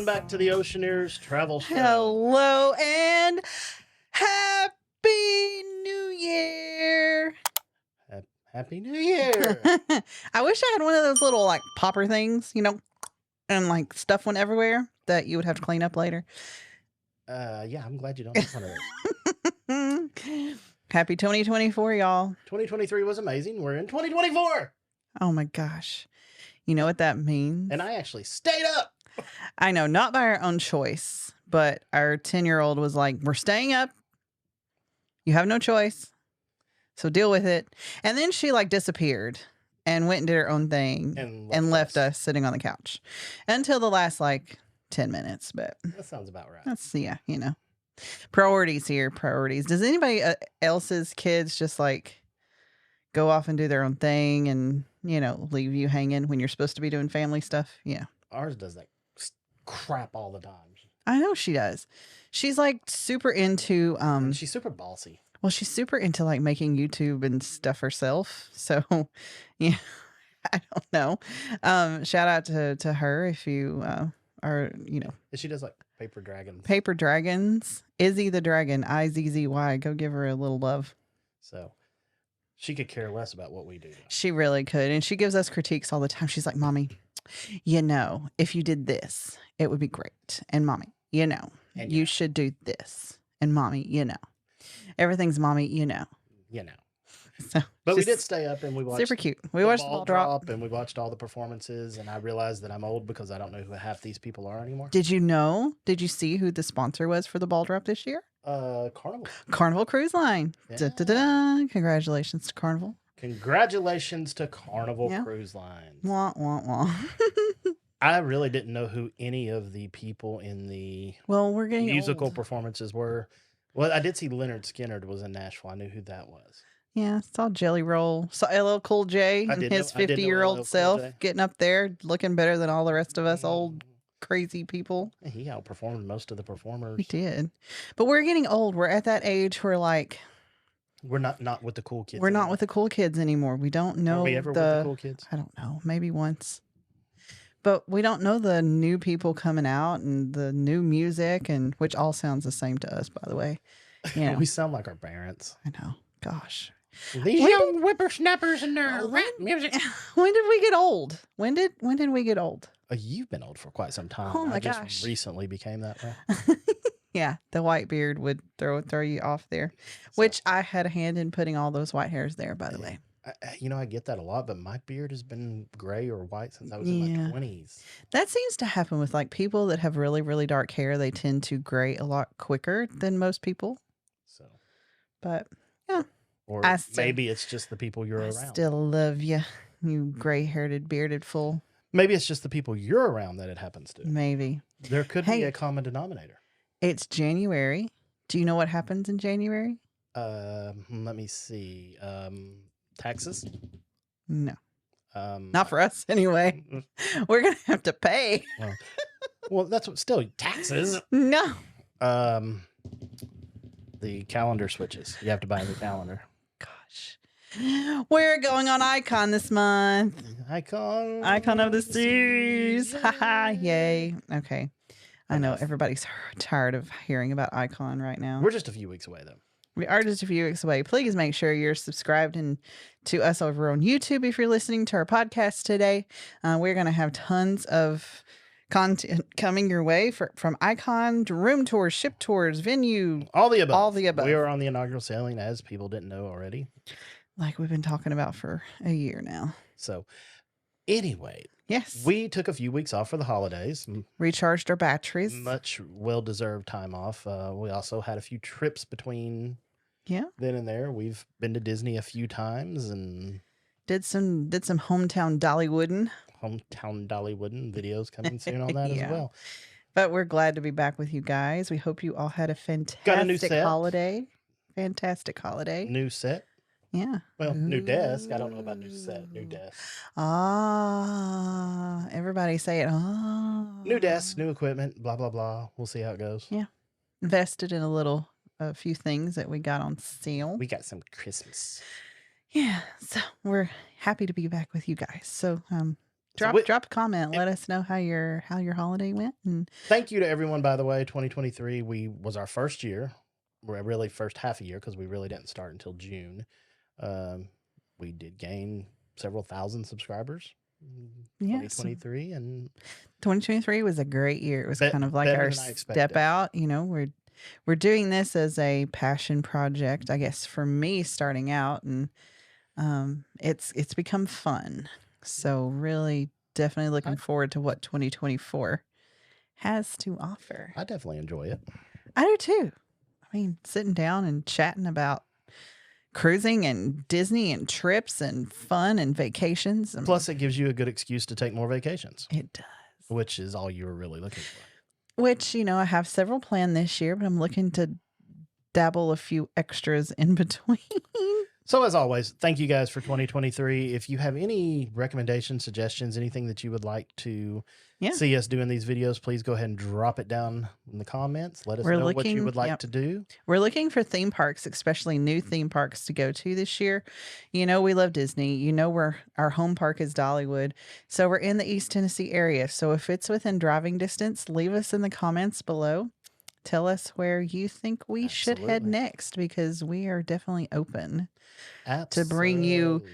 Welcome back to the Oceaneers Travel Show. Hello and Happy New Year. Happy New Year. I wish I had one of those little like popper things, you know, and like stuff went everywhere that you would have to clean up later. Yeah, I'm glad you don't have one of those. Happy 2024, y'all. 2023 was amazing. We're in 2024. Oh my gosh. You know what that means? And I actually stayed up. I know, not by our own choice, but our 10-year-old was like, we're staying up. You have no choice. So deal with it. And then she like disappeared and went and did her own thing and left us sitting on the couch until the last like 10 minutes. But that sounds about right. That's, yeah, you know, priorities here, priorities. Does anybody else's kids just like go off and do their own thing and, you know, leave you hanging when you're supposed to be doing family stuff? Yeah. Ours does that crap all the time. I know she does. She's like super into and she's super bossy. Well, she's super into like making YouTube and stuff herself. So yeah, I don't know. Shout out to her if you are, you know. She does like paper dragons. Paper dragons. Izzy the Dragon, IZZY. Go give her a little love. So she could care less about what we do. She really could. And she gives us critiques all the time. She's like, Mommy, you know, if you did this, it would be great. And Mommy, you know, and you should do this. And Mommy, you know, everything's Mommy, you know. You know. So, but we did stay up and we watched super cute. We watched the ball drop and we watched all the performances, and I realized that I'm old because I don't know who half these people are anymore. Did you know? Did you see who the sponsor was for the ball drop this year? Carnival. Carnival Cruise Line. Yeah. Da, da, da. Congratulations to Carnival. Congratulations to Carnival Cruise Line. Wah, wah, wah. I really didn't know who any of the people in the we're getting musical old. Performances were. Well, I did see Leonard Skinner was in Nashville. I knew who that was. Yeah, saw Jelly Roll. Saw LL Cool J and his 50-year-old self getting up there looking better than all the rest of us old crazy people. He outperformed most of the performers. He did. But we're getting old. We're at that age where like we're not with the cool kids. We're not with the cool kids anymore. We don't know. Are we ever with the cool kids? I don't know. Maybe once. But we don't know the new people coming out and the new music, and which all sounds the same to us, by the way. You know. We sound like our parents. I know. Gosh. These young whippersnappers and their rap music. When did we get old? When did we get old? You've been old for quite some time. Oh my gosh. Just recently became that way. Yeah, the white beard would throw you off there, which I had a hand in putting all those white hairs there, by the way. You know, I get that a lot, but my beard has been gray or white since I was in my 20s. That seems to happen with like people that have really, really dark hair. They tend to gray a lot quicker than most people. So, but yeah. Or maybe it's just the people you're around. I still love you, you gray-haired, bearded fool. Maybe it's just the people you're around that it happens to. Maybe. There could be a common denominator. It's January. Do you know what happens in January? Let me see. Taxes? No. Not for us anyway. We're going to have to pay. Well, that's still taxes. No. The calendar switches. You have to buy a new calendar. Gosh. We're going on Icon this month. Icon of the series. Haha, yay. Okay. I know everybody's tired of hearing about Icon right now. We're just a few weeks away, though. We are just a few weeks away. Please make sure you're subscribed to us over on YouTube if you're listening to our podcast today. We're going to have tons of content coming your way from Icon to room tours, ship tours, venue. All the above. All the above. We are on the inaugural sailing, as people didn't know already. Like we've been talking about for a year now. So anyway. Yes. We took a few weeks off for the holidays. Recharged our batteries. Much well-deserved time off. We also had a few trips between then and there. We've been to Disney a few times and did some hometown Dollywoodin. Hometown Dollywoodin videos coming soon on that as well. But we're glad to be back with you guys. We hope you all had a fantastic holiday. Fantastic holiday. New set. Yeah. Well, new desk. I don't know about new set. New desk. Ah, everybody say it. Ah. New desk, new equipment, blah, blah, blah. We'll see how it goes. Yeah. Invested in a few things that we got on sale. We got some Christmas. Yeah. So we're happy to be back with you guys. So, drop a comment. Let us know how your holiday went. And thank you to everyone, by the way. 2023 was our first year, really first half a year, because we really didn't start until June. We did gain several thousand subscribers. 2023 and 2023 was a great year. It was kind of like our step out. You know, we're doing this as a passion project, I guess, for me starting out, and it's become fun. So really, definitely looking forward to what 2024 has to offer. I definitely enjoy it. I do too. I mean, sitting down and chatting about cruising and Disney and trips and fun and vacations. Plus, it gives you a good excuse to take more vacations. It does. Which is all you were really looking for. Which, you know, I have several planned this year, but I'm looking to dabble a few extras in between. So as always, thank you guys for 2023. If you have any recommendations, suggestions, anything that you would like to see us do in these videos, please go ahead and drop it down in the comments. Let us know what you would like to do. We're looking for theme parks, especially new theme parks to go to this year. You know, we love Disney. You know, our home park is Dollywood. So we're in the East Tennessee area. So if it's within driving distance, leave us in the comments below. Tell us where you think we should head next, because we are definitely open to bring you,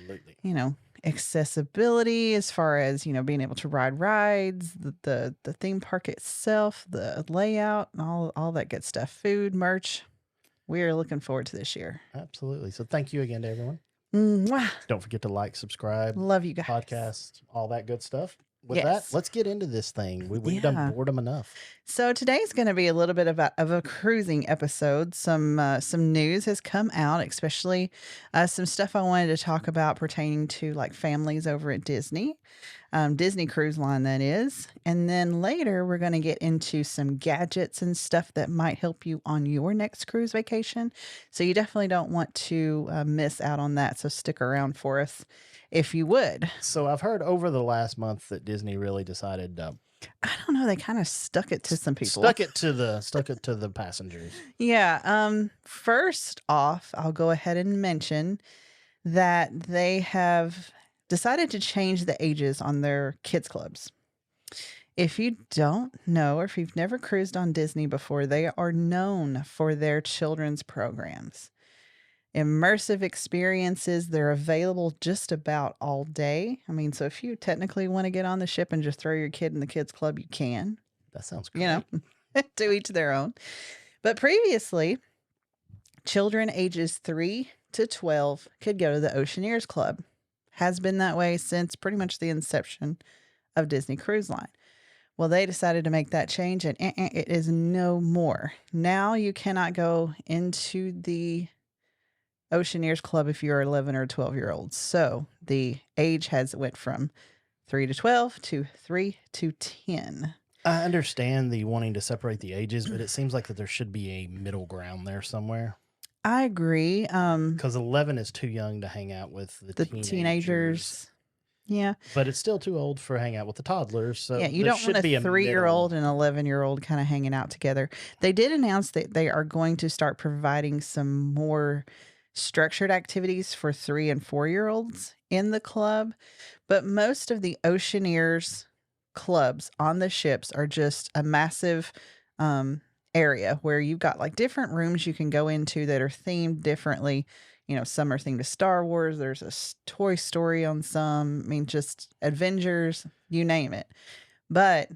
you know, accessibility as far as, you know, being able to ride rides, the theme park itself, the layout, and all that good stuff, food, merch. We are looking forward to this year. Absolutely. So thank you again to everyone. Mwah. Don't forget to like, subscribe, love you guys, podcast, all that good stuff. With that, let's get into this thing. We've done boredom enough. So today's going to be a little bit of a cruising episode. Some news has come out, especially some stuff I wanted to talk about pertaining to like families over at Disney, Disney Cruise Line, that is. And then later we're going to get into some gadgets and stuff that might help you on your next cruise vacation. So you definitely don't want to miss out on that. So stick around for us, if you would. So I've heard over the last month that Disney really decided, I don't know, they kind of stuck it to some people. Stuck it to the passengers. Yeah. First off, I'll go ahead and mention that they have decided to change the ages on their kids clubs. If you don't know, or if you've never cruised on Disney before, they are known for their children's programs. Immersive experiences, they're available just about all day. I mean, so if you technically want to get on the ship and just throw your kid in the kids club, you can. That sounds great. You know, to each their own. But previously, children ages 3 to 12 could go to the Oceaneers Club. Has been that way since pretty much the inception of Disney Cruise Line. Well, they decided to make that change, and it is no more. Now you cannot go into the Oceaneers Club if you're 11 or 12-year-olds. So the age went from 3 to 12 to 3 to 10. I understand the wanting to separate the ages, but it seems like that there should be a middle ground there somewhere. I agree. Because 11 is too young to hang out with the teenagers. Yeah. But it's still too old for hang out with the toddlers. So yeah, you don't want a 3-year-old and 11-year-old kind of hanging out together. They did announce that they are going to start providing some more structured activities for 3 and 4-year-olds in the club, but most of the Oceaneers clubs on the ships are just a massive area where you've got like different rooms you can go into that are themed differently. You know, some are themed to Star Wars. There's a Toy Story on some. I mean, just Avengers, you name it. But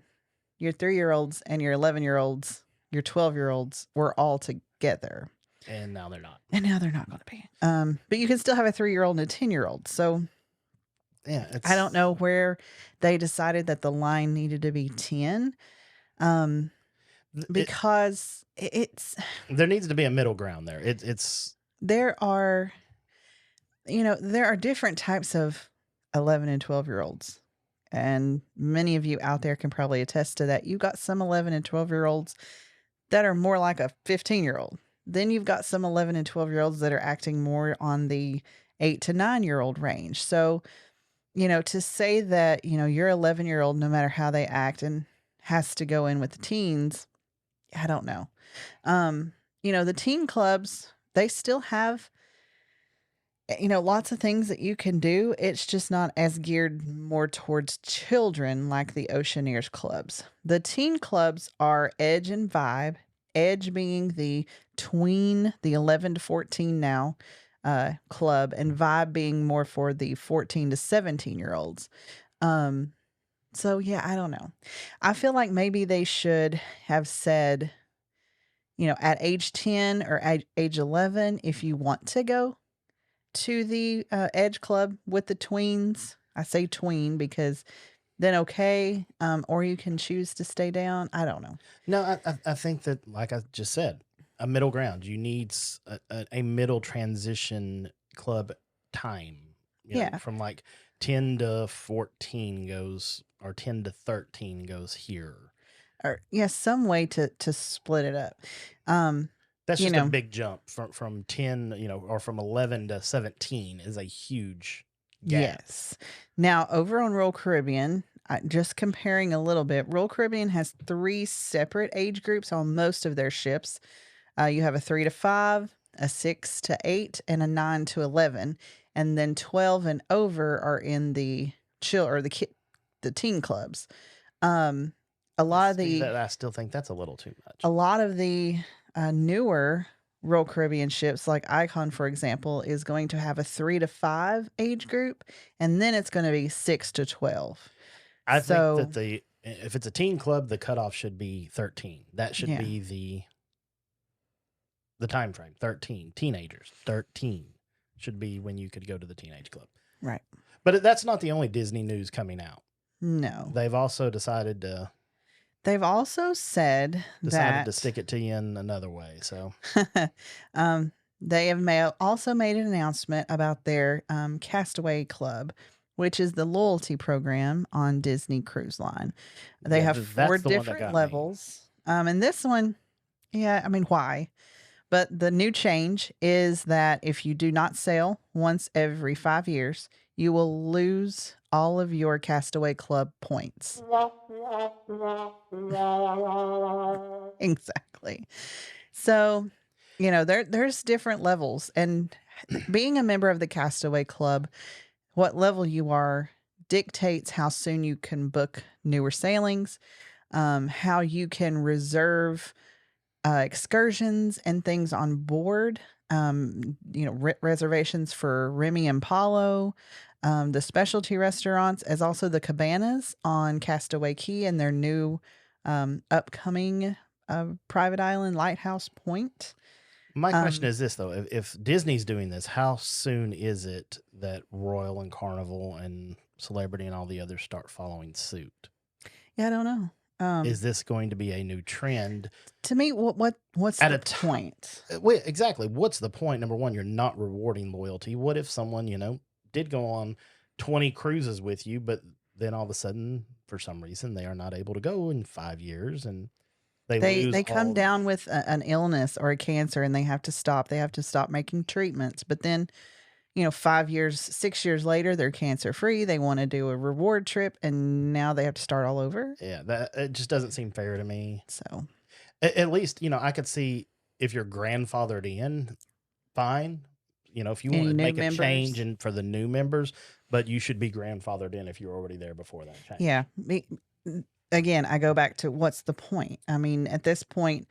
your 3-year-olds and your 11-year-olds, your 12-year-olds were all together. And now they're not. And now they're not going to be. But you can still have a 3-year-old and a 10-year-old. So yeah, I don't know where they decided that the line needed to be 10. Because there needs to be a middle ground there. There are different types of 11 and 12-year-olds. And many of you out there can probably attest to that. You've got some 11 and 12-year-olds that are more like a 15-year-old. Then you've got some 11 and 12-year-olds that are acting more on the 8 to 9-year-old range. So, you know, to say that, you know, your 11-year-old, no matter how they act, and has to go in with the teens, I don't know. You know, the teen clubs, they still have lots of things that you can do. It's just not as geared more towards children like the Oceaneers clubs. The teen clubs are Edge and Vibe. Edge being the tween, the 11 to 14 now club, and Vibe being more for the 14 to 17-year-olds. So yeah, I don't know. I feel like maybe they should have said, at age 10 or age 11, if you want to go to the Edge Club with the tweens. I say tween because then okay, or you can choose to stay down. I don't know. No, I think that, like I just said, a middle ground. You need a middle transition club time. Yeah. From like 10 to 14 goes, or 10 to 13 goes here. Or some way to split it up. That's just a big jump from 10, or from 11 to 17 is a huge gap. Yes. Now, over on Royal Caribbean, just comparing a little bit, Royal Caribbean has 3 separate age groups on most of their ships. You have a 3 to 5, a 6 to 8, and a 9 to 11. And then 12 and over are in the the teen clubs. A lot of I still think that's a little too much. A lot of the newer Royal Caribbean ships, like Icon, for example, is going to have a 3 to 5 age group, and then it's going to be 6 to 12. I think that if it's a teen club, the cutoff should be 13. That should be the time frame. 13 teenagers. 13 should be when you could go to the teenage club. Right. But that's not the only Disney news coming out. No. They've also decided to. They've also decided to stick it to you in another way. So, they have also made an announcement about their Castaway Club, which is the loyalty program on Disney Cruise Line. They have 4 different levels. And this one, why? But the new change is that if you do not sail once every 5 years, you will lose all of your Castaway Club points. Exactly. So, there's different levels. And being a member of the Castaway Club, what level you are dictates how soon you can book newer sailings, how you can reserve excursions and things on board, reservations for Remy and Paulo, the specialty restaurants, as also the cabanas on Castaway Cay and their new upcoming private island Lighthouse Point. My question is this, though. If Disney's doing this, how soon is it that Royal and Carnival and Celebrity and all the others start following suit? Yeah, I don't know. Is this going to be a new trend? To me, what's the point? Exactly. What's the point? Number one, you're not rewarding loyalty. What if someone, did go on 20 cruises with you, but then all of a sudden, for some reason, they are not able to go in 5 years, and they come down with an illness or a cancer, and they have to stop. They have to stop making treatments. But then, 5 years, 6 years later, they're cancer free. They want to do a reward trip, and now they have to start all over. Yeah, it just doesn't seem fair to me. So, at least I could see if you're grandfathered in, fine. If you want to make a change for the new members, but you should be grandfathered in if you're already there before that change. Yeah. Again, I go back to what's the point? I mean, at this point,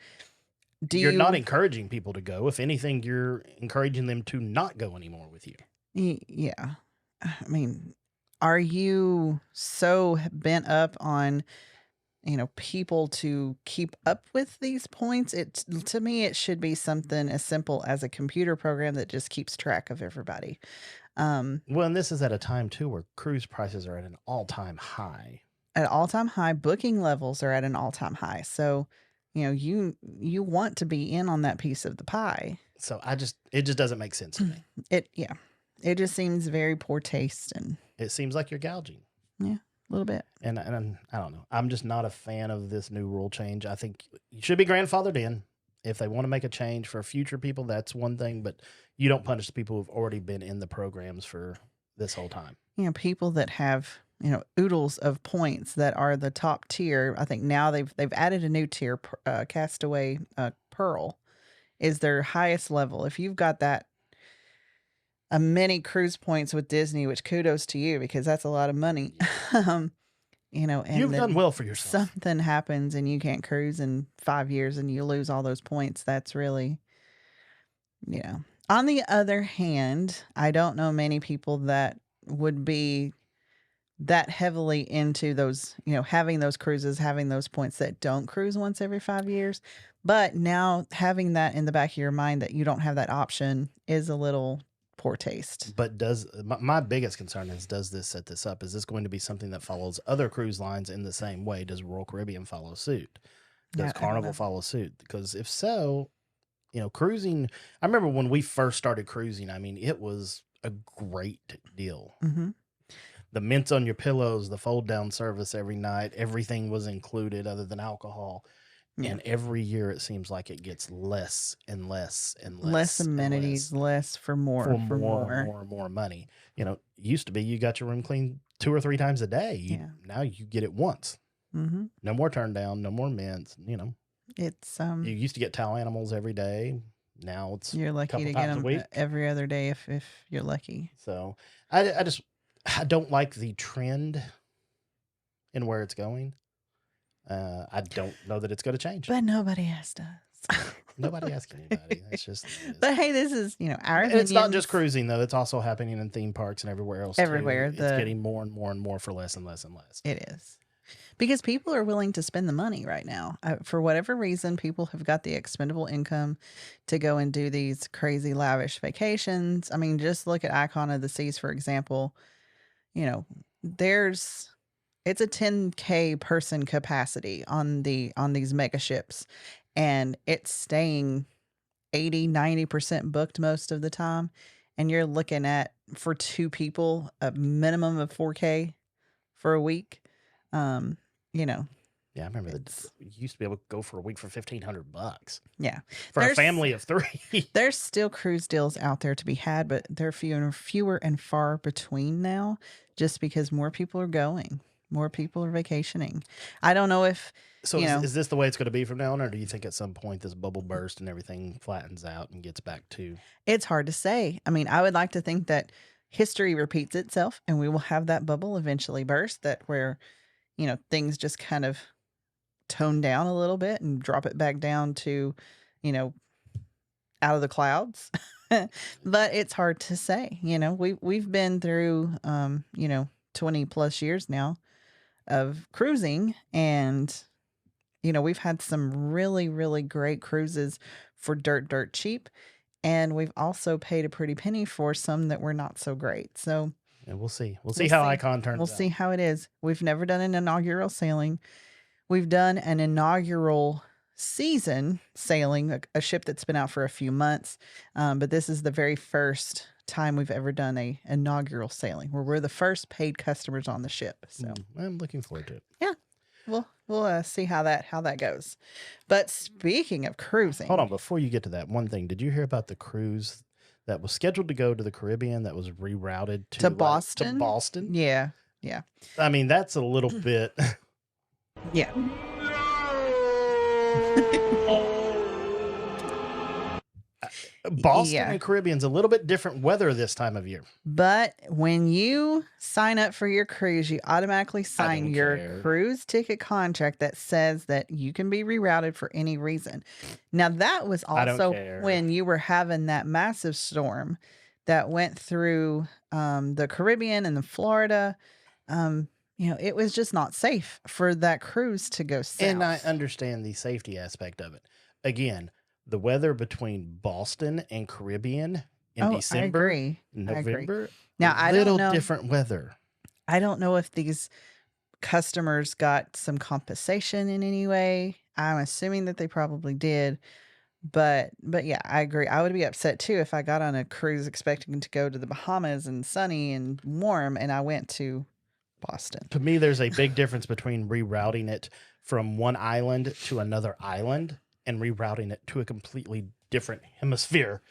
you're not encouraging people to go. If anything, you're encouraging them to not go anymore with you. Yeah. I mean, are you so bent up on, people to keep up with these points? To me, it should be something as simple as a computer program that just keeps track of everybody. Well, and this is at a time too where cruise prices are at an all-time high. At all-time high, booking levels are at an all-time high. So, you want to be in on that piece of the pie. So it just doesn't make sense to me. It just seems very poor taste, and it seems like you're gouging. Yeah, a little bit. And I don't know. I'm just not a fan of this new rule change. I think you should be grandfathered in. If they want to make a change for future people, that's one thing, but you don't punish the people who've already been in the programs for this whole time. People that have oodles of points that are the top tier. I think now they've added a new tier. Castaway Pearl is their highest level. If you've got that a mini cruise points with Disney, which kudos to you because that's a lot of money. You know, and You've then done well for yourself. something happens and you can't cruise in 5 years and you lose all those points. That's really, you know. On the other hand, I don't know many people that would be that heavily into those, you know, having those cruises, having those points that don't cruise once every 5 years. But now having that in the back of your mind that you don't have that option is a little poor taste. But my biggest concern is, does this set this up? Is this going to be something that follows other cruise lines in the same way? Does Royal Caribbean follow suit? Does Carnival follow suit? Because if so, you know, cruising, I remember when we first started cruising, I mean, it was a great deal. Mm-hmm. The mints on your pillows, the fold down service every night, everything was included other than alcohol. Yeah. And every year it seems like it gets less and less and less. Less amenities, less for more. For more money. You know, it used to be you got your room cleaned 2 or 3 times a day. Now you get it once. Mm-hmm. No more turn down, no more mints. You know, it's you used to get towel animals every day. Now it's you're lucky to get them every other day if you're lucky. So I don't like the trend in where it's going. I don't know that it's going to change. But nobody asked us. Nobody asked anybody. It's just. But hey, this is, you know, our It's not just cruising though. It's also happening in theme parks and everywhere else. Everywhere. Too. It's getting more and more and more for less and less and less. It is. Because people are willing to spend the money right now. For whatever reason, people have got the expendable income to go and do these crazy lavish vacations. I mean, just look at Icon of the Seas, for example. You know, it's a 10K person capacity on these mega ships, and it's staying 80-90% booked most of the time. And you're looking at, for 2 people, a minimum of 4K for a week. You know. Yeah, I remember you used to be able to go for a week for $1,500. Yeah. For a family of 3. There's still cruise deals out there to be had, but they're fewer and far between now, just because more people are going. More people are vacationing. I don't know if... So is this the way it's going to be from now on, or do you think at some point this bubble burst and everything flattens out and gets back to... It's hard to say. I mean, I would like to think that history repeats itself and we will have that bubble eventually burst, where, you know, things just kind of tone down a little bit and drop it back down to, you know, out of the clouds. But it's hard to say. You know, we've been through, you know, 20 plus years now of cruising, and, you know, we've had some really, really great cruises for dirt cheap. And we've also paid a pretty penny for some that were not so great. So and we'll see. We'll see how Icon turns out. We'll see how it is. We've never done an inaugural sailing. We've done an inaugural season sailing, a ship that's been out for a few months. But this is the very first time we've ever done a inaugural sailing where we're the first paid customers on the ship. So I'm looking forward to it. Yeah. We'll see how that goes. But speaking of cruising. Hold on. Before you get to that, one thing. Did you hear about the cruise that was scheduled to go to the Caribbean that was rerouted to Boston? To Boston? Yeah. I mean, that's a little bit... Yeah. Boston and Caribbean's a little bit different weather this time of year. But when you sign up for your cruise, you automatically sign your cruise ticket contract that says that you can be rerouted for any reason. Now, that was also when you were having that massive storm that went through the Caribbean and the Florida. You know, it was just not safe for that cruise to go south. And I understand the safety aspect of it. Again, the weather between Boston and Caribbean in December, November, now I don't know, different weather. I don't know if these customers got some compensation in any way. I'm assuming that they probably did. But yeah, I agree. I would be upset too if I got on a cruise expecting to go to the Bahamas and sunny and warm, and I went to Boston. To me, there's a big difference between rerouting it from one island to another island and rerouting it to a completely different hemisphere.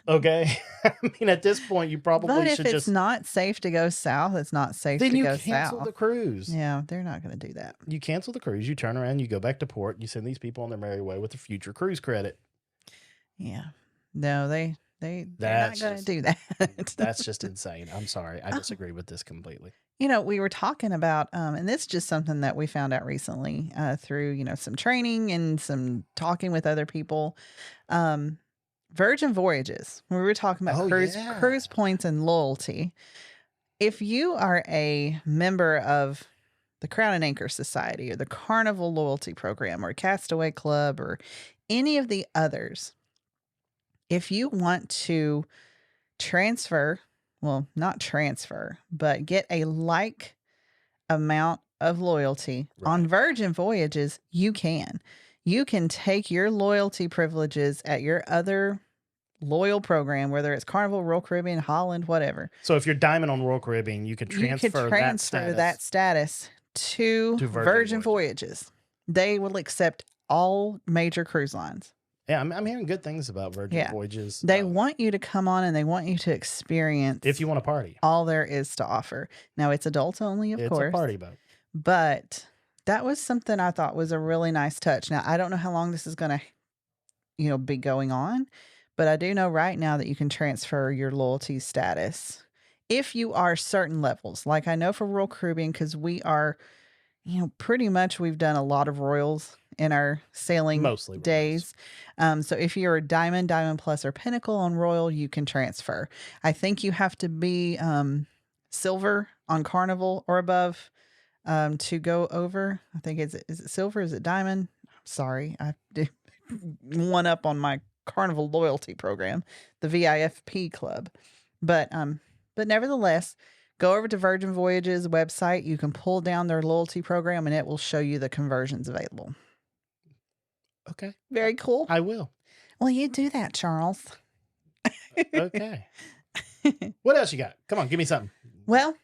Okay? I mean, at this point, you probably should just... But if it's not safe to go south, it's not safe to go south. Then you cancel the cruise. Yeah, they're not going to do that. You cancel the cruise, you turn around, you go back to port, you send these people on their merry way with a future cruise credit. Yeah. No, They're not That's going to just do that. that's just insane. I'm sorry. I disagree with this completely. You know, we were talking about, and this is just something that we found out recently through, you know, some training and some talking with other people. Virgin Voyages, when we were talking about Oh, cruise yeah. cruise points and loyalty. If you are a member of the Crown and Anchor Society or the Carnival Loyalty Program or Castaway Club or any of the others, if you want to transfer, well, not transfer, but get a like amount of loyalty on Right. Virgin Voyages, you can. You can take your loyalty privileges at your other loyal program, whether it's Carnival, Royal Caribbean, Holland, whatever. So if you're diamond on Royal Caribbean, you can transfer that status to Virgin Voyages. They will accept all major cruise lines. Yeah, I'm hearing good things about Virgin Voyages. They want you to come on and they want you to experience, if you want to party, all there is to offer. Now, it's adults only, of course. It's a party boat. But that was something I thought was a really nice touch. Now, I don't know how long this is going to, you know, be going on, but I do know right now that you can transfer your loyalty status if you are certain levels. Like I know for Royal Caribbean, because we are, you know, pretty much we've done a lot of Royals in our sailing Mostly days. So if you're a Diamond, Diamond Plus, or Pinnacle on Royal, you can transfer. I think you have to be Silver on Carnival or above to go over. I think is it Silver? Is it Diamond? Sorry, I did one up on my Carnival loyalty program, the VIFP Club. But nevertheless, go over to Virgin Voyages website. You can pull down their loyalty program, and it will show you the conversions available. Okay. Very cool. I will. Well, you do that, Charles. Okay. What else you got? Come on, give me something. Well,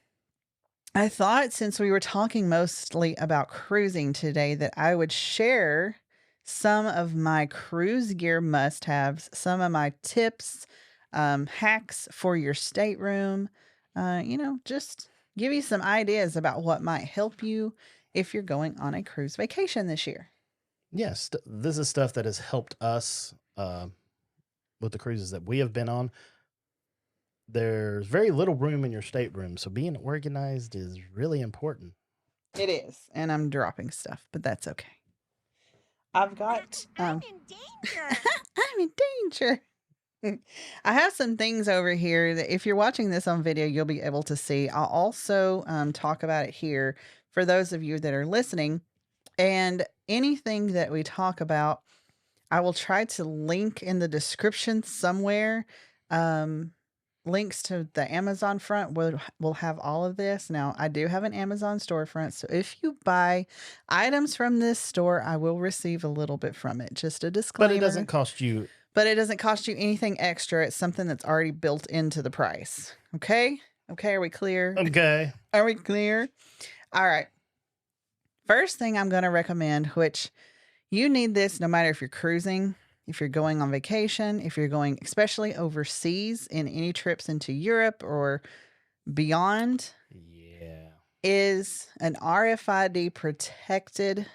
I thought since we were talking mostly about cruising today that I would share some of my cruise gear must-haves, some of my tips, hacks for your stateroom, you know, just give you some ideas about what might help you if you're going on a cruise vacation this year. Yes, this is stuff that has helped us with the cruises that we have been on. There's very little room in your stateroom, so being organized is really important. It is, and I'm dropping stuff, but that's okay. I've got... I'm in danger. I'm in danger. I have some things over here that if you're watching this on video, you'll be able to see. I'll also talk about it here for those of you that are listening. And anything that we talk about, I will try to link in the description somewhere. Links to the Amazon front will have all of this. Now, I do have an Amazon storefront, so if you buy items from this store, I will receive a little bit from it. Just a disclaimer. But it doesn't cost you. But it doesn't cost you anything extra. It's something that's already built into the price. Okay? Okay, are we clear? Okay. Are we clear? All right. First thing I'm going to recommend, which you need this no matter if you're cruising, if you're going on vacation, if you're going especially overseas in any trips into Europe or beyond, is an RFID protected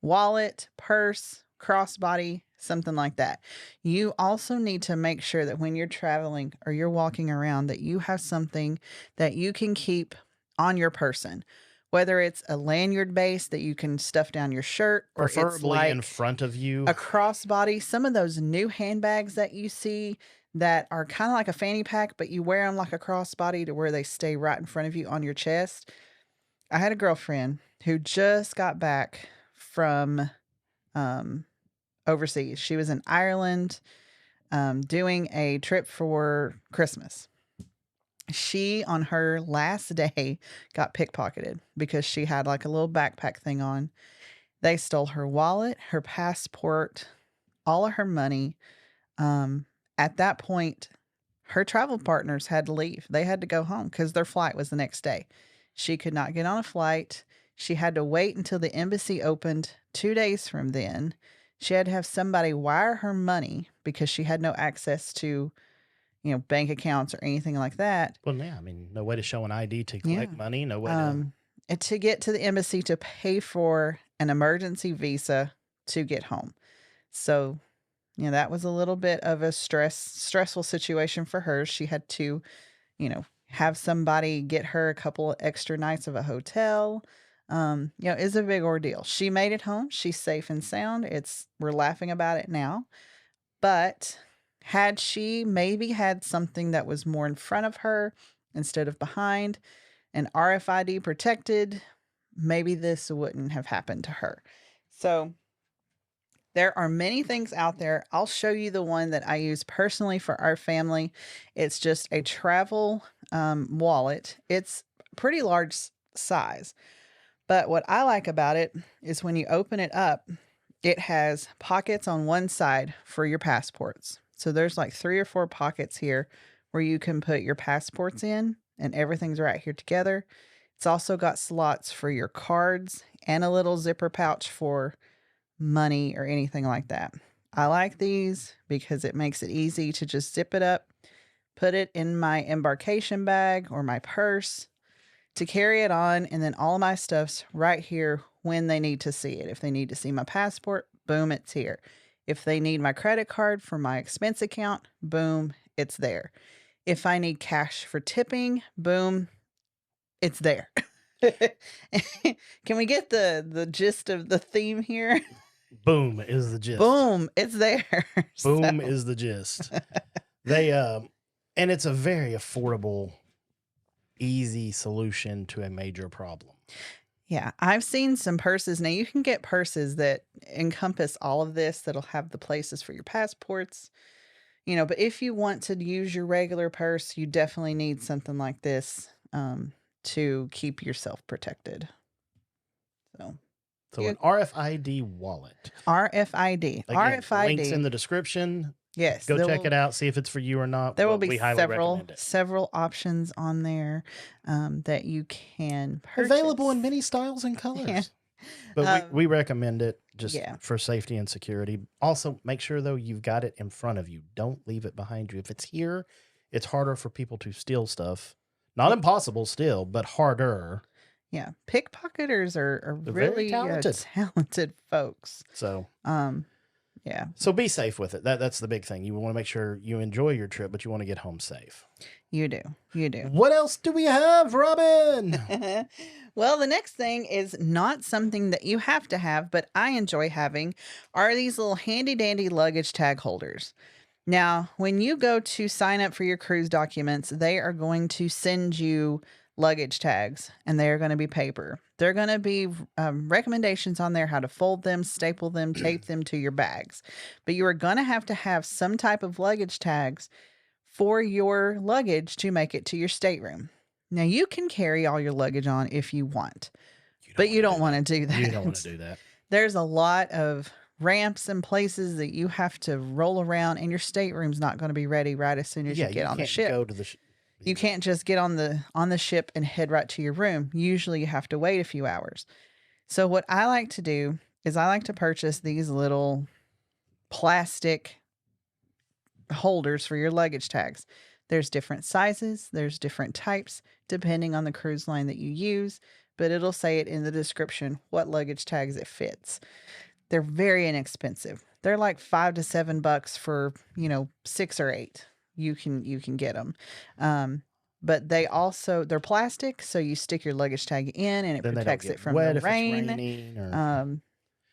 wallet, purse, crossbody, something like that. You also need to make sure that when you're traveling or you're walking around that you have something that you can keep on your person. Whether it's a lanyard base that you can stuff down your shirt, or preferably it's like in front of you, a crossbody. Some of those new handbags that you see that are kind of like a fanny pack, but you wear them like a crossbody to where they stay right in front of you on your chest. I had a girlfriend who just got back from overseas. She was in Ireland doing a trip for Christmas. She, on her last day, got pickpocketed because she had like a little backpack thing on. They stole her wallet, her passport, all of her money. At that point, her travel partners had to leave. They had to go home because their flight was the next day. She could not get on a flight. She had to wait until the embassy opened 2 days from then. She had to have somebody wire her money because she had no access to, you know, bank accounts or anything like that. Well, yeah, I mean, no way to show an ID to collect money, no way to get to the embassy to pay for an emergency visa to get home. So That was a little bit of a stressful situation for her. She had to, have somebody get her a couple of extra nights of a hotel. It's a big ordeal. She made it home. She's safe and sound. We're laughing about it now. But had she maybe had something that was more in front of her instead of behind and RFID protected, maybe this wouldn't have happened to her. So there are many things out there. I'll show you the one that I use personally for our family. It's just a travel wallet. It's pretty large size. But what I like about it is when you open it up, it has pockets on one side for your passports. So there's like 3 or 4 pockets here where you can put your passports in, and everything's right here together. It's also got slots for your cards and a little zipper pouch for money or anything like that. I like these because it makes it easy to just zip it up, put it in my embarkation bag or my purse to carry it on, and then all my stuff's right here when they need to see it. If they need to see my passport, boom, it's here. If they need my credit card for my expense account, boom, it's there. If I need cash for tipping, boom, it's there. Can we get the gist of the theme here? Boom is the gist. Boom, it's there. Boom is the gist. They and it's a very affordable, easy solution to a major problem. Yeah, I've seen some purses. Now you can get purses that encompass all of this, that'll have the places for your passports. But if you want to use your regular purse, you definitely need something like this to keep yourself protected. So an RFID wallet. RFID. Again, RFID. Links in the description. Yes. Go check it out. See if it's for you or not. There will be several options on there that you can purchase. Available in many styles and colors. Yeah. But we recommend it just for safety and security. Also, make sure, though, you've got it in front of you. Don't leave it behind you. If it's here, it's harder for people to steal stuff. Not impossible still, but harder. Yeah. Pickpocketers are really talented folks. So, yeah. So be safe with it. That's the big thing. You want to make sure you enjoy your trip, but you want to get home safe. You do. What else do we have, Robin? Well, the next thing is not something that you have to have, but I enjoy having, are these little handy dandy luggage tag holders. Now, when you go to sign up for your cruise documents, they are going to send you luggage tags, and they are going to be paper. They're going to be recommendations on there how to fold them, staple them, tape them to your bags. But you are going to have some type of luggage tags for your luggage to make it to your stateroom. Now, you can carry all your luggage on if you want, but you don't want to do that. You don't want to do that. There's a lot of ramps and places that you have to roll around, and your stateroom's not going to be ready right as soon as you get on the ship. Go to the You can't just get on the ship and head right to your room. Usually you have to wait a few hours. So what I like to do is I like to purchase these little plastic holders for your luggage tags. There's different sizes, there's different types depending on the cruise line that you use, but it'll say it in the description what luggage tags it fits. They're very inexpensive. They're like $5 to $7 for, 6 or 8. You can get them. But they're plastic, so you stick your luggage tag in and it protects it from the rain.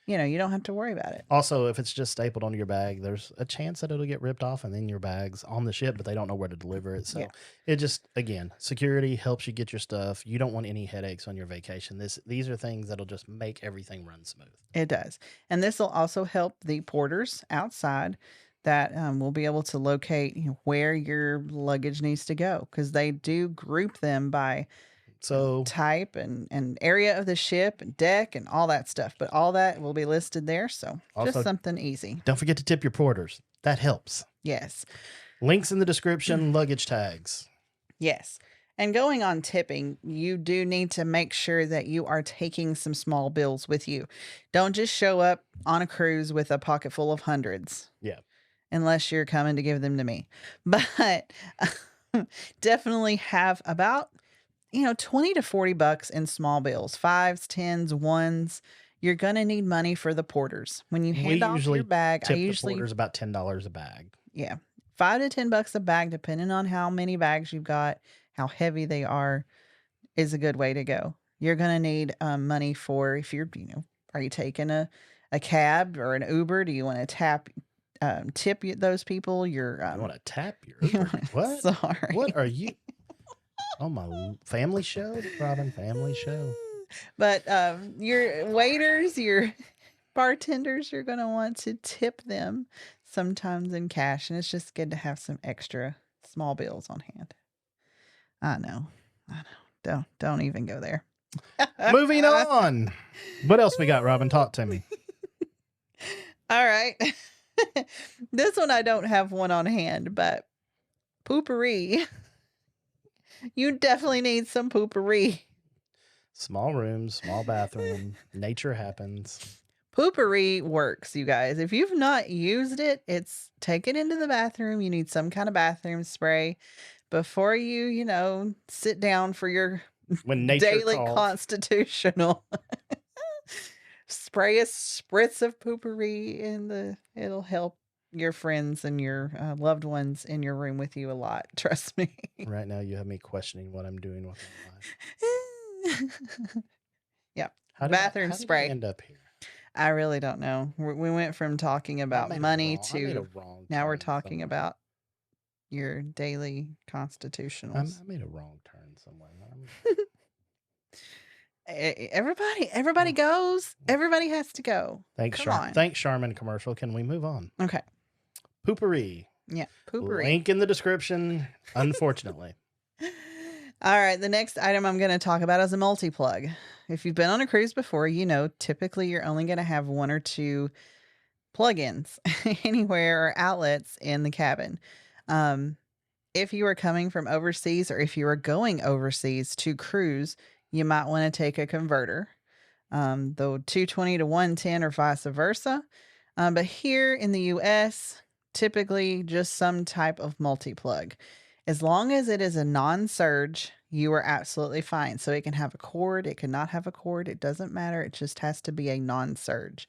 You don't have to worry about it. Also, if it's just stapled onto your bag, there's a chance that it'll get ripped off and then your bag's on the ship, but they don't know where to deliver it. So it just, again, security helps you get your stuff. You don't want any headaches on your vacation. These are things that'll just make everything run smooth. It does. And this will also help the porters outside that will be able to locate where your luggage needs to go, because they do group them by type and area of the ship and deck and all that stuff. But all that will be listed there. So also, just something easy. Don't forget to tip your porters. That helps. Yes. Links in the description, luggage tags. Yes. And going on tipping, you do need to make sure that you are taking some small bills with you. Don't just show up on a cruise with a pocket full of hundreds. Yeah. Unless you're coming to give them to me. But definitely have about, $20 to $40 in small bills, 5s, 10s, 1s. You're going to need money for the porters. When you hand off your bag, tip the porters about $10 a bag. Yeah. $5 to $10 a bag, depending on how many bags you've got, how heavy they are, is a good way to go. You're going to need money for if you're, are you taking a cab or an Uber? Do you want to tip those people? You want to tap your Uber? What? Sorry. What are you? Oh, my family show? Robin, family show. But your waiters, your bartenders, you're going to want to tip them sometimes in cash. And it's just good to have some extra small bills on hand. I know. Don't even go there. Moving on. What else we got, Robin? Talk to me. All right. This one I don't have one on hand, but Poopery. You definitely need some Poopery. Small room, small bathroom. Nature happens. Poopery works, you guys. If you've not used it, take it into the bathroom. You need some kind of bathroom spray before you, sit down for your daily constitutional. Spray a spritz of Poopery it'll help your friends and your loved ones in your room with you a lot. Trust me. Right now, you have me questioning what I'm doing with my life. Yeah. Bathroom spray. How did I end up here? I really don't know. We went from talking about money to now we're talking about your daily constitutionals. I made a wrong turn somewhere. Everybody goes. Everybody has to go. Thanks, Charmin commercial. Can we move on? Okay. Poopery. Yeah, Poopery. Link in the description, unfortunately. All right, the next item I'm going to talk about is a multi-plug. If you've been on a cruise before, typically you're only going to have one or two plug-ins anywhere or outlets in the cabin. If you are coming from overseas or if you are going overseas to cruise, you might want to take a converter, the 220 to 110 or vice versa. But here in the U.S., typically just some type of multi-plug. As long as it is a non-surge, you are absolutely fine. So it can have a cord. It cannot have a cord. It doesn't matter. It just has to be a non-surge.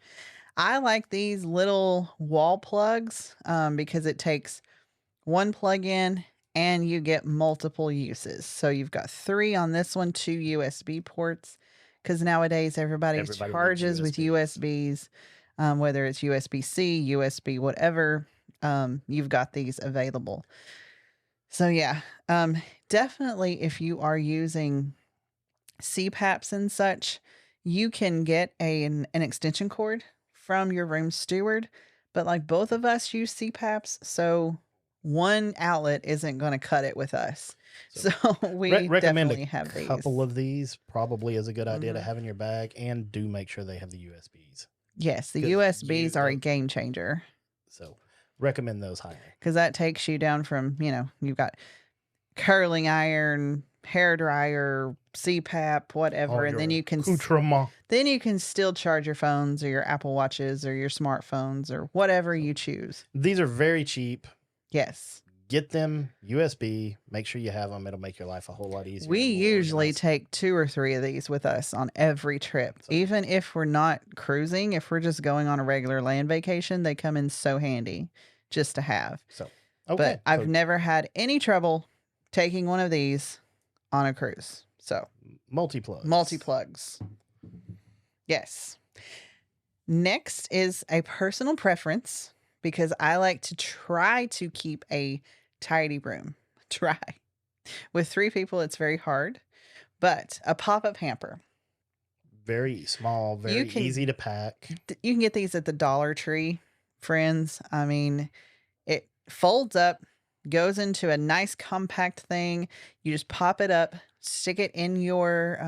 I like these little wall plugs because it takes one plug in and you get multiple uses. So you've got 3 on this one, 2 USB ports, because nowadays everybody charges with USBs, whether it's USB-C, USB, whatever, you've got these available. So yeah, definitely if you are using CPAPs and such, you can get an extension cord from your room steward, but like both of us use CPAPs, so one outlet isn't going to cut it with us. So we recommend definitely have a couple of these. Probably is a good idea to have in your bag, and do make sure they have the USBs. Yes, the USBs are a game changer. So recommend those highly. Because that takes you down from, you've got curling iron, hair dryer, CPAP, whatever, and then you can still charge your phones or your Apple Watches or your smartphones or whatever you choose. These are very cheap. Yes. Get them USB. Make sure you have them. It'll make your life a whole lot easier. We usually take 2 or 3 of these with us on every trip. Even if we're not cruising, if we're just going on a regular land vacation, they come in so handy just to have. But I've never had any trouble taking one of these on a cruise. So multi-plugs. Yes. Next is a personal preference, because I like to try to keep a tidy room. With 3 people, it's very hard. But a pop-up hamper. Very small, very easy to pack. You can get these at the Dollar Tree, friends. I mean, it folds up, goes into a nice compact thing. You just pop it up, stick it in your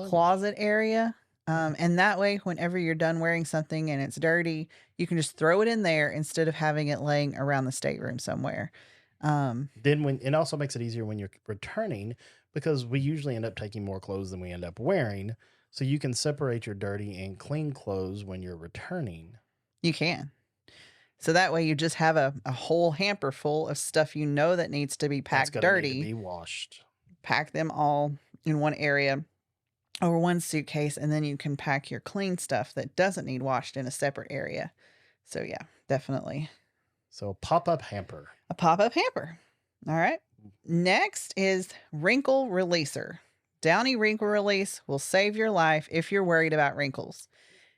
closet area. And that way, whenever you're done wearing something and it's dirty, you can just throw it in there instead of having it laying around the stateroom somewhere. Then it also makes it easier when you're returning, because we usually end up taking more clothes than we end up wearing. So you can separate your dirty and clean clothes when you're returning. You can. So that way you just have a whole hamper full of stuff that needs to be packed dirty. Need to be washed. Pack them all in one area. or one suitcase, and then you can pack your clean stuff that doesn't need washed in a separate area. So yeah, definitely. So Popup Hamper. A pop-up hamper. All right. Next is Wrinkle Releaser. Downy Wrinkle Release will save your life if you're worried about wrinkles.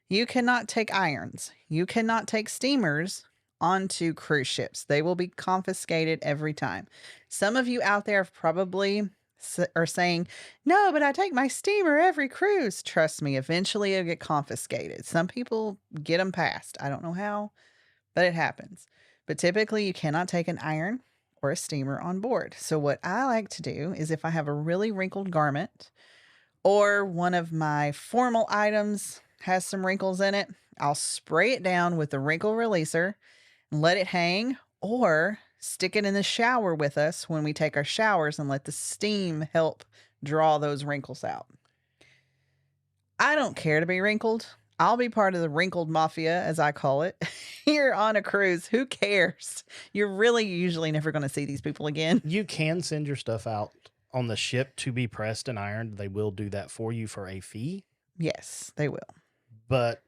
You cannot take irons. You cannot take steamers onto cruise ships. They will be confiscated every time. Some of you out there probably are saying, no, but I take my steamer every cruise. Trust me, eventually it'll get confiscated. Some people get them passed. I don't know how, but it happens. But typically you cannot take an iron or a steamer on board. So what I like to do is if I have a really wrinkled garment or one of my formal items has some wrinkles in it, I'll spray it down with the wrinkle releaser and let it hang, or stick it in the shower with us when we take our showers and let the steam help draw those wrinkles out. I don't care to be wrinkled. I'll be part of the wrinkled mafia, as I call it. You're on a cruise. Who cares? You're really usually never going to see these people again. You can send your stuff out on the ship to be pressed and ironed. They will do that for you for a fee. Yes, they will. But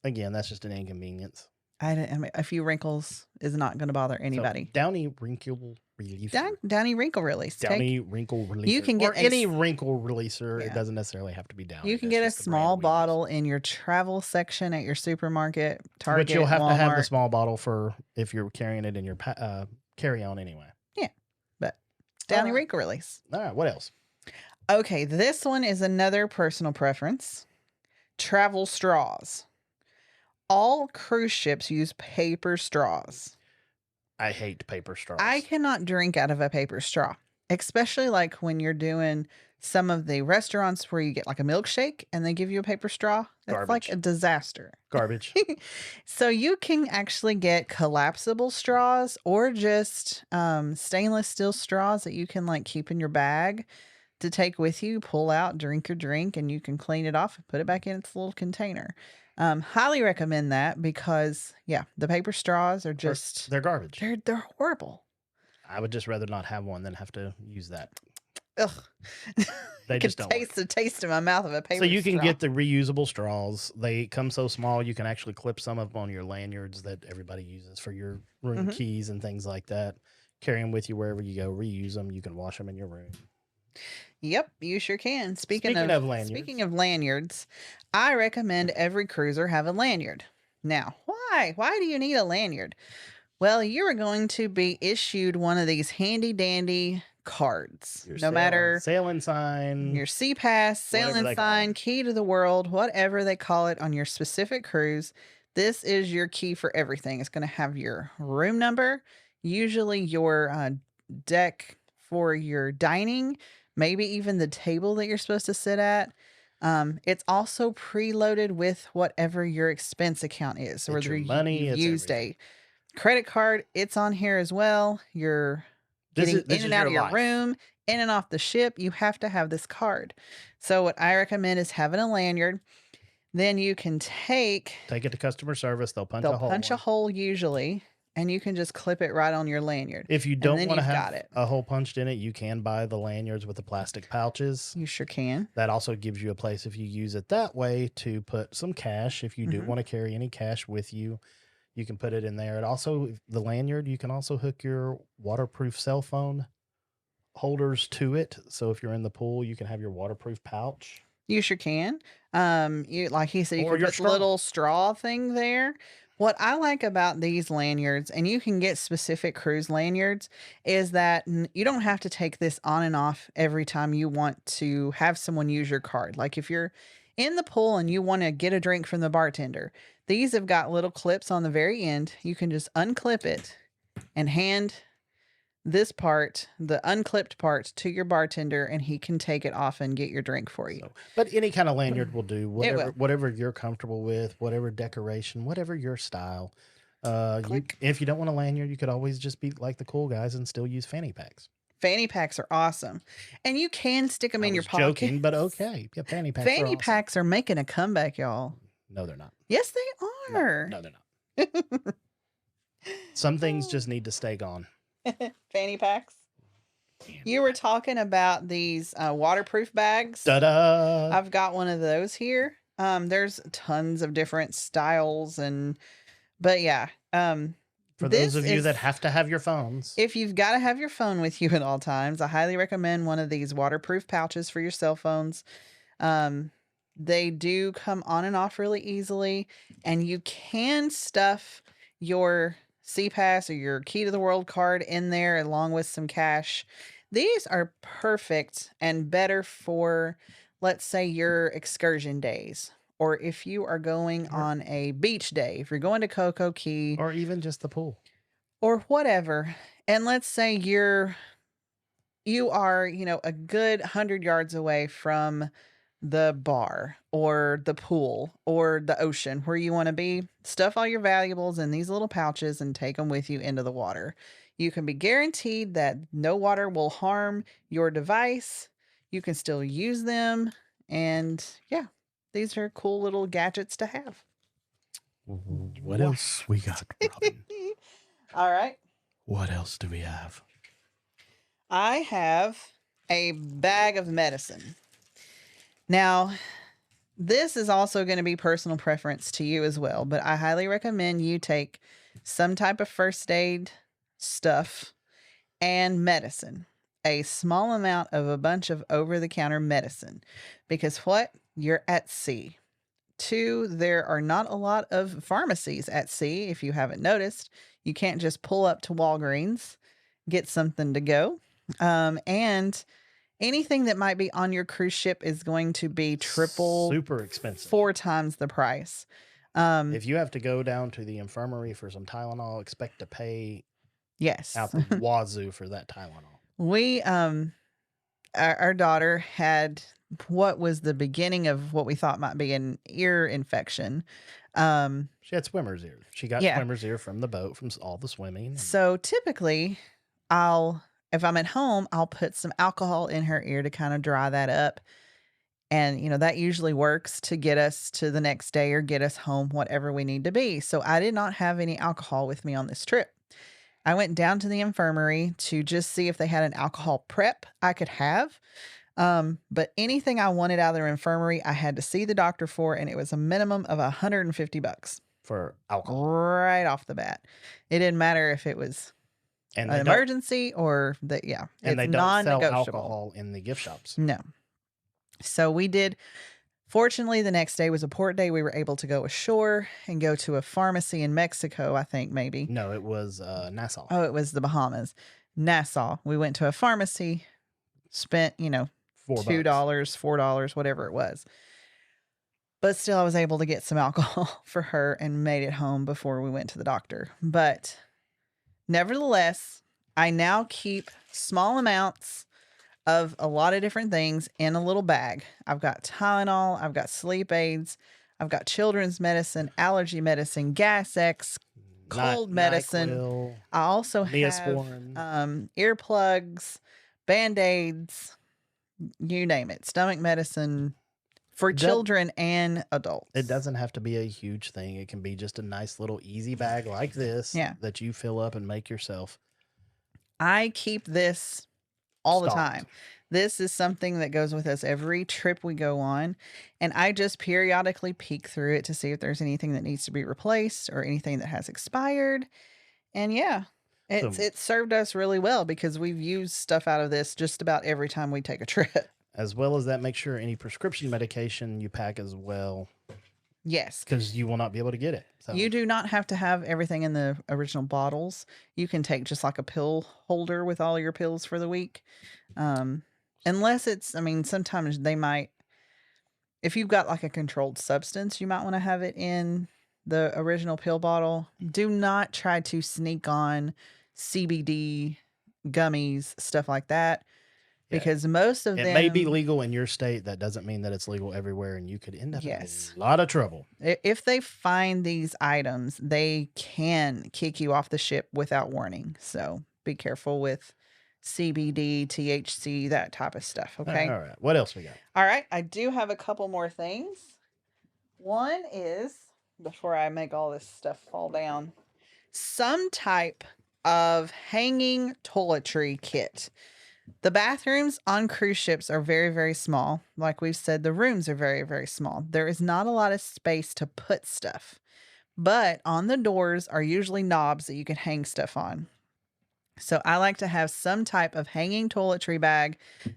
again, that's just an inconvenience. I mean, a few wrinkles is not going to bother anybody. So, Downy Wrinkle Releaser. Downy Wrinkle Release. Downy Wrinkle Releaser. You can get any wrinkle releaser. Yeah. It doesn't necessarily have to be downy. You can get a small bottle in your travel section at your supermarket, Target, but you'll have Walmart. to have the small bottle for if you're carrying it in your carry-on anyway. Yeah, but Downy Wrinkle Release. All right, what else? Okay, this one is another personal preference. Travel straws. All cruise ships use paper straws. I hate paper straws. I cannot drink out of a paper straw, especially like when you're doing some of the restaurants where you get like a milkshake and they give you a paper straw. That's like a disaster. Garbage. So you can actually get collapsible straws or just stainless steel straws that you can like keep in your bag to take with you, pull out, drink your drink, and you can clean it off and put it back in its little container. Highly recommend that because, yeah, the paper straws are just... They're garbage. They're horrible. I would just rather not have one than have to use that. Ugh. They just don't taste the taste in my mouth of a paper straw. So you can get the reusable straws. They come so small, you can actually clip some of them on your lanyards that everybody uses for your room keys and things like that. Carry them with you wherever you go. Reuse them. You can wash them in your room. Yep, you sure can. Speaking of lanyards, I recommend every cruiser have a lanyard. Now, why? Why do you need a lanyard? Well, you are going to be issued one of these handy dandy cards. No matter sailing sign, your sea pass, sailing sign, key to the world, whatever they call it on your specific cruise, this is your key for everything. It's going to have your room number, usually your deck for your dining, maybe even the table that you're supposed to sit at. It's also preloaded with whatever your expense account is. So whether you used a credit card, it's on here as well. You're getting in and out of your room, in and off the ship. You have to have this card. So what I recommend is having a lanyard. Then you can take it to customer service. They'll punch a hole usually. And you can just clip it right on your lanyard. If you don't want to have a hole punched in it, you can buy the lanyards with the plastic pouches. You sure can. That also gives you a place, if you use it that way, to put some cash. If you do want to carry any cash with you, you can put it in there. It also, the lanyard, you can also hook your waterproof cell phone holders to it. So if you're in the pool, you can have your waterproof pouch. You sure can. You like he said, you can put a little straw thing there. What I like about these lanyards, and you can get specific cruise lanyards, is that you don't have to take this on and off every time you want to have someone use your card. Like if you're in the pool and you want to get a drink from the bartender, these have got little clips on the very end. You can just unclip it and hand this part, the unclipped part, to your bartender, and he can take it off and get your drink for you. But any kind of lanyard will do. Whatever you're comfortable with, whatever decoration, whatever your style. If you don't want a lanyard, you could always just be like the cool guys and still use fanny packs. Fanny packs are awesome, and you can stick them in your pocket. Joking, but okay. Yeah, fanny packs. Fanny packs are making a comeback, y'all. No, they're not. Yes, they are. No, they're not. Some things just need to stay gone. Fanny packs. You were talking about these waterproof bags. Ta-da! I've got one of those here. There's tons of different styles but yeah. For those This of you that is, have to have your phones. if you've got to have your phone with you at all times, I highly recommend one of these waterproof pouches for your cell phones. They do come on and off really easily, and you can stuff your CPass or your key to the world card in there along with some cash. These are perfect and better for, let's say, your excursion days, or if you are going on a beach day, if you're going to Cocoa Key, Or even just the pool. or whatever. And let's say you are, a good 100 yards away from the bar or the pool or the ocean where you want to be. Stuff all your valuables in these little pouches and take them with you into the water. You can be guaranteed that no water will harm your device. You can still use them. And yeah, these are cool little gadgets to have. What else we got, Robin? All right. What else do we have? I have a bag of medicine. Now, this is also going to be personal preference to you as well, but I highly recommend you take some type of first aid stuff and medicine, a small amount of a bunch of over-the-counter medicine, because what? You're at sea. 2, there are not a lot of pharmacies at sea, if you haven't noticed. You can't just pull up to Walgreens, get something to go. And anything that might be on your cruise ship is going to be super expensive, 4 times the price. If you have to go down to the infirmary for some Tylenol, expect to pay yes, out the wazoo for that Tylenol. We our daughter had what was the beginning of what we thought might be an ear infection. She had swimmer's ear. She got swimmer's ear from the boat, from all the swimming. So typically, if I'm at home, I'll put some alcohol in her ear to kind of dry that up. And, that usually works to get us to the next day or get us home, whatever we need to be. So I did not have any alcohol with me on this trip. I went down to the infirmary to just see if they had an alcohol prep I could have. But anything I wanted out of their infirmary, I had to see the doctor for, and it was a minimum of $150 for alcohol right off the bat. It didn't matter if it was an emergency or and they don't sell alcohol in the gift shops. No. So we did. Fortunately, the next day was a port day. We were able to go ashore and go to a pharmacy in Mexico, I think maybe. No, it was Nassau. Oh, it was the Bahamas. Nassau. We went to a pharmacy, spent, $2, $4, whatever it was. But still, I was able to get some alcohol for her and made it home before we went to the doctor. But nevertheless, I now keep small amounts of a lot of different things in a little bag. I've got Tylenol, I've got sleep aids, I've got children's medicine, allergy medicine, Gas X, cold medicine. NyQuil, I also have earplugs, Band-Aids, you name it, stomach medicine for children and adults. It doesn't have to be a huge thing. It can be just a nice little easy bag like this that you fill up and make yourself. I keep this all the time. This is something that goes with us every trip we go on. And I just periodically peek through it to see if there's anything that needs to be replaced or anything that has expired. And it served us really well because we've used stuff out of this just about every time we take a trip. As well as that, make sure any prescription medication you pack as well. Yes. Because you will not be able to get it. So. You do not have to have everything in the original bottles. You can take just like a pill holder with all your pills for the week. Unless sometimes they might, if you've got like a controlled substance, you might want to have it in the original pill bottle. Do not try to sneak on CBD, gummies, stuff like that. Because most of them... It may be legal in your state. That doesn't mean that it's legal everywhere, and you could end up in a lot of trouble. If they find these items, they can kick you off the ship without warning. So be careful with CBD, THC, that type of stuff, okay? All right. What else we got? All right. I do have a couple more things. One is, before I make all this stuff fall down, some type of hanging toiletry kit. The bathrooms on cruise ships are very, very small. Like we've said, the rooms are very, very small. There is not a lot of space to put stuff. But on the doors are usually knobs that you can hang stuff on. So I like to have some type of hanging toiletry bag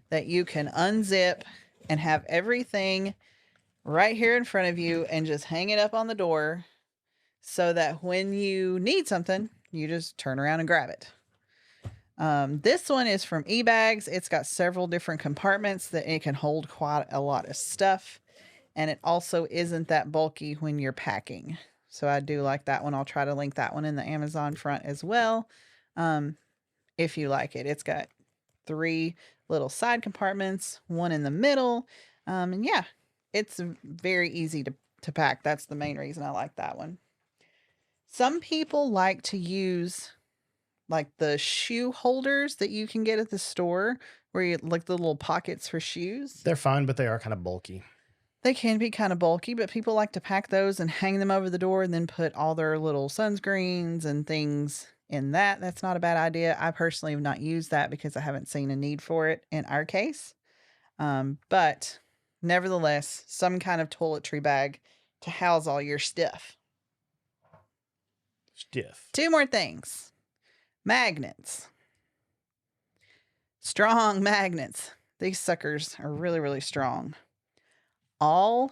that you can unzip and have everything right here in front of you and just hang it up on the door so that when you need something, you just turn around and grab it. This one is from eBags. It's got several different compartments that it can hold quite a lot of stuff. And it also isn't that bulky when you're packing. So I do like that one. I'll try to link that one in the Amazon front as well. If you like it. It's got 3 little side compartments, 1 in the middle. And yeah, it's very easy to pack. That's the main reason I like that one. Some people like to use like the shoe holders that you can get at the store where you like the little pockets for shoes. They're fine, but they are kind of bulky. They can be kind of bulky, but people like to pack those and hang them over the door and then put all their little sunscreens and things in that. That's not a bad idea. I personally have not used that because I haven't seen a need for it in our case. But nevertheless, some kind of toiletry bag to house all your stuff. Stiff. 2 more things. Magnets. Strong magnets. These suckers are really, really strong. All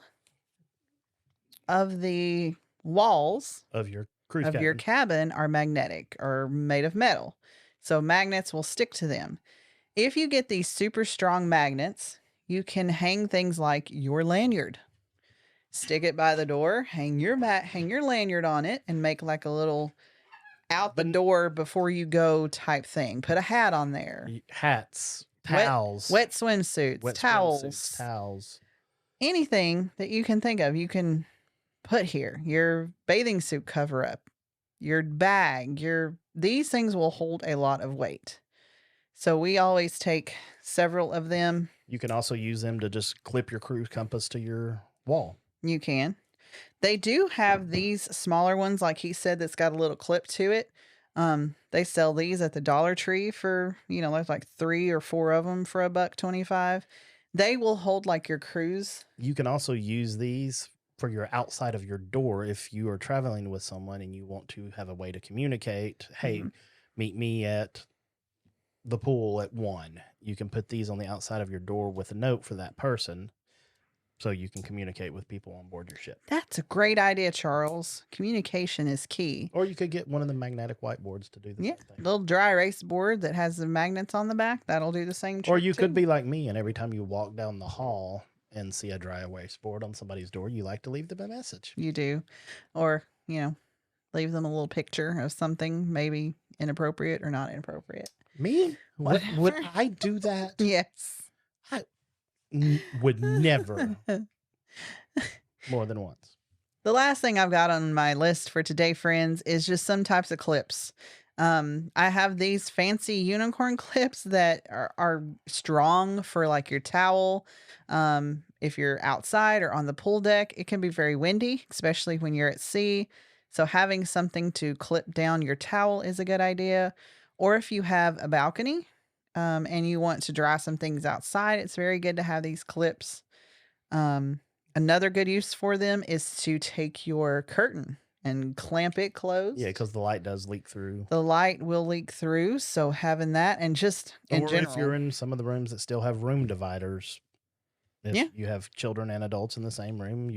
of the walls Of your cruise of your cabin are magnetic or made of metal. So magnets will stick to them. If you get these super strong magnets, you can hang things like your lanyard. Stick it by the door, hang your lanyard on it, and make like a little out the door before you go type thing. Put a hat on there. Hats, towels, wet swimsuits, towels. Anything that you can think of, you can put here. Your bathing suit cover up, your bag, these things will hold a lot of weight. So we always take several of them. You can also use them to just clip your cruise compass to your wall. You can. They do have these smaller ones, like he said, that's got a little clip to it. They sell these at the Dollar Tree for, there's like 3 or 4 of them for $1.25. They will hold like your cruise. You can also use these for your outside of your door if you are traveling with someone and you want to have a way to communicate. Hey, meet me at the pool at 1. You can put these on the outside of your door with a note for that person so you can communicate with people on board your ship. That's a great idea, Charles. Communication is key. Or you could get one of the magnetic whiteboards to do the same thing. Little dry erase board that has the magnets on the back. That'll do the same trick. Or you could be like me, and every time you walk down the hall and see a dry erase board on somebody's door, you like to leave them a message. You do. Or, leave them a little picture of something maybe inappropriate or not inappropriate. Me? Would I do that? Yes. Would never. More than once. The last thing I've got on my list for today, friends, is just some types of clips. I have these fancy unicorn clips that are strong for like your towel. If you're outside or on the pool deck, it can be very windy, especially when you're at sea. So having something to clip down your towel is a good idea. Or if you have a balcony, and you want to dry some things outside, it's very good to have these clips. Another good use for them is to take your curtain and clamp it closed. Yeah, because the light does leak through. The light will leak through, so having that, and just in general. If you're in some of the rooms that still have room dividers, if you have children and adults in the same room,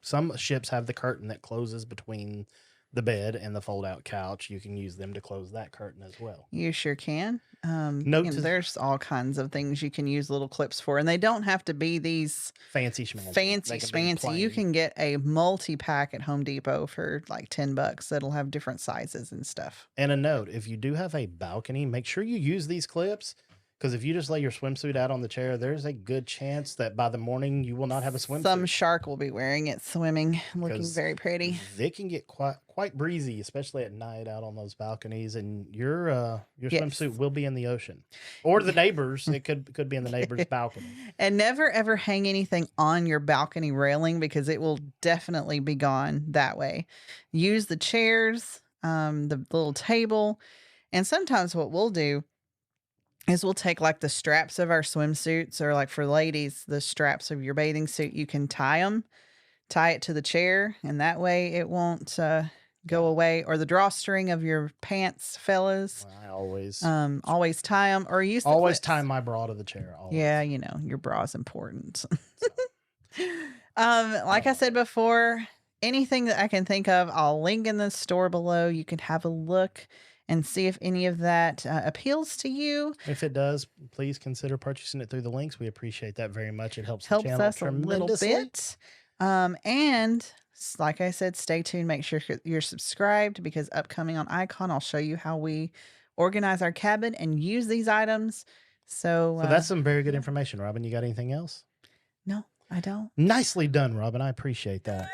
some ships have the curtain that closes between the bed and the fold-out couch. You can use them to close that curtain as well. You sure can. There's all kinds of things you can use little clips for, and they don't have to be these fancy schmancy. You can get a multi-pack at Home Depot for like $10 that'll have different sizes and stuff. And a note, if you do have a balcony, make sure you use these clips. Because if you just lay your swimsuit out on the chair, there's a good chance that by the morning you will not have a swimsuit. Some shark will be wearing it swimming, looking very pretty. They can get quite breezy, especially at night out on those balconies, and your swimsuit will be in the ocean, or the neighbors. It could be in the neighbor's balcony. And never ever hang anything on your balcony railing because it will definitely be gone that way. Use the chairs, the little table, and sometimes what we'll do is we'll take like the straps of our swimsuits, or like for ladies, the straps of your bathing suit, you can tie it to the chair, and that way it won't go away. Or the drawstring of your pants, fellas. I always tie them, or use the always clips. tie my bra to the chair. Always. Yeah, you know, your bra's important. Like I said before, anything that I can think of, I'll link in the store below. You can have a look and see if any of that appeals to you. If it does, please consider purchasing it through the links. We appreciate that very much. It helps the Helps channel us a little bit. And like I said, stay tuned. Make sure you're subscribed, because upcoming on Icon, I'll show you how we organize our cabin and use these items. So that's some very good information. Robin, you got anything else? No, I don't. Nicely done, Robin. I appreciate that.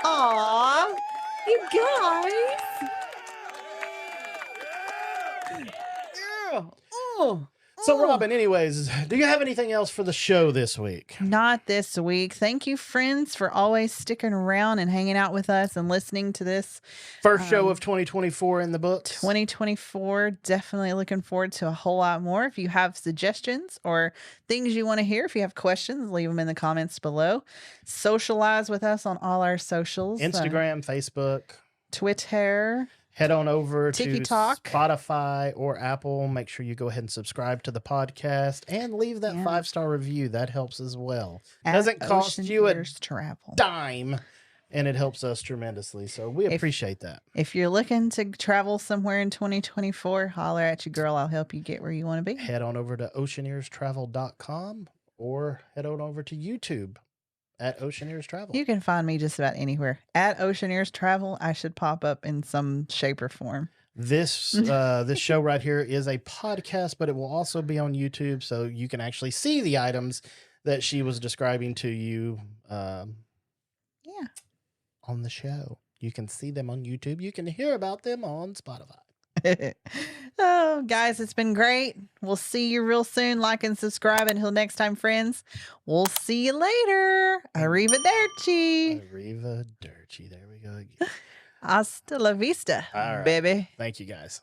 Aw, you guys. Oh. So, Robin, anyways, do you have anything else for the show this week? Not this week. Thank you, friends, for always sticking around and hanging out with us and listening to this. First show of 2024 in the books. 2024. Definitely looking forward to a whole lot more. If you have suggestions or things you want to hear, if you have questions, leave them in the comments below. Socialize with us on all our socials. Instagram, Facebook, Twitter. Head on over to TikTok, Spotify or Apple. Make sure you go ahead and subscribe to the podcast and leave that 5-star review. That helps as well. Doesn't cost you a dime, and it helps us tremendously. So we appreciate that. If you're looking to travel somewhere in 2024, holler at you, girl. I'll help you get where you want to be. Head on over to oceaneerstravel.com or head on over to YouTube at Oceaneers Travel. You can find me just about anywhere. At Oceaneers Travel, I should pop up in some shape or form. This this show right here is a podcast, but it will also be on YouTube, so you can actually see the items that she was describing to you on the show. You can see them on YouTube. You can hear about them on Spotify. Oh, guys, it's been great. We'll see you real soon. Like and subscribe. Until next time, friends, we'll see you later. Arrivederci. Arrivederci. There we go again. Hasta la vista, All right. baby. Thank you, guys.